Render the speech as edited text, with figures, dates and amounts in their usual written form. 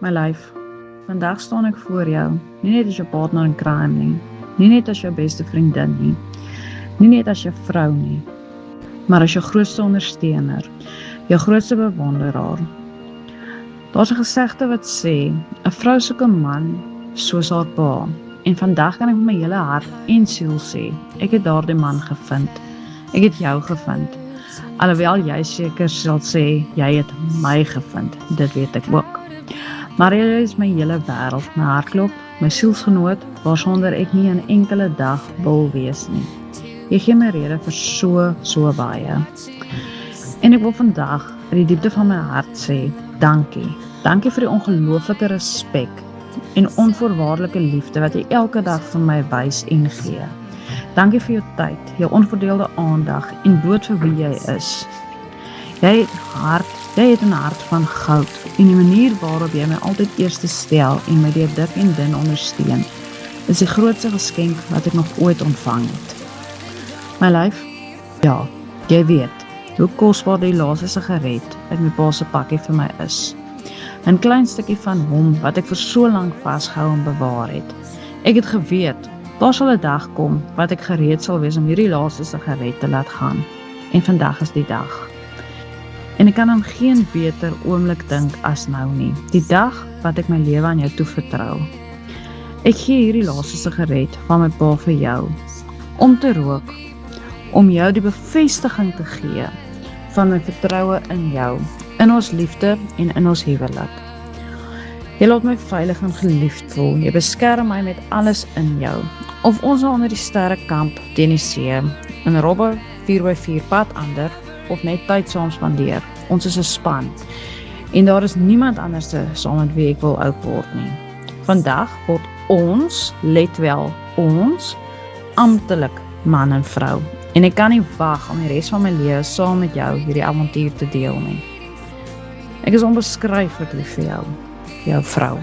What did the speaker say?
My lyf, vandag staan ek voor jou, nie net as jou partner in crime nie, nie net as jou beste vriendin nie, nie net as jou vrou nie, maar as jou grootste ondersteuner, jou grootste bewonderaar. Daar's 'n gesegde wat sê, 'n vrou soek 'n man soos haar pa, en vandag kan ek met my hele hart en siel sê, ek het daardie man gevind, ek het jou gevind, alhoewel jy seker sal sê, jy het my gevind, dit weet ek ook. Maar jy is my hele wêreld, my hartklop, my sielsgenoot, waarsonder ek nie 'n enkele dag wil wees nie. Jy gee my rede vir so baie. En ek wil vandag uit die diepte van my hart sê, dankie. Dankie vir die ongelooflike respek en onvoorwaardelike liefde wat jy elke dag vir my wys en gee. Dankie vir jou tyd, jou onverdeelde aandag en bloot vir wie jy is. Jy het 'n hart van goud en die manier waarop jy my altyd eerste stel en my deur dik en dun ondersteun, is die grootste geskenk wat ek nog ooit ontvang het. My lyf, ja, jy weet, hoe kosbaar die laaste sigaret uit my pa se pakkie vir my is. 'n klein stukkie van hom wat ek vir so lank vasgehou en bewaar het. Ek het geweet, daar sal 'n dag kom wat ek gereed sal wees om hierdie laaste sigaret te laat gaan. En vandag is die dag. En ek kan aan geen beter oomblik dink as nou nie. Die dag wat ek my lewe aan jou toevertrou. Ek gee hierdie laaste sigaret van my pa vir jou, om te rook, om jou die bevestiging te gee van my vertroue in jou, in ons liefde en in ons huwelik. Jy laat my veilig en geliefd voel, jy beskerm my met alles in jou, of ons nou onder die sterre kamp teen die see, in robbe 4x4 pad ander, of net tyd saam spandeer. Ons is 'n span, en daar is niemand anders saam met wie ek wil oud word nie. Vandag word ons, let wel, ons, amptelik man en vrou, en ek kan nie wag om die res van my lewe saam met jou hierdie avontuur te deel nie. Ek is onbeskryflik lief vir jou, jou vrou.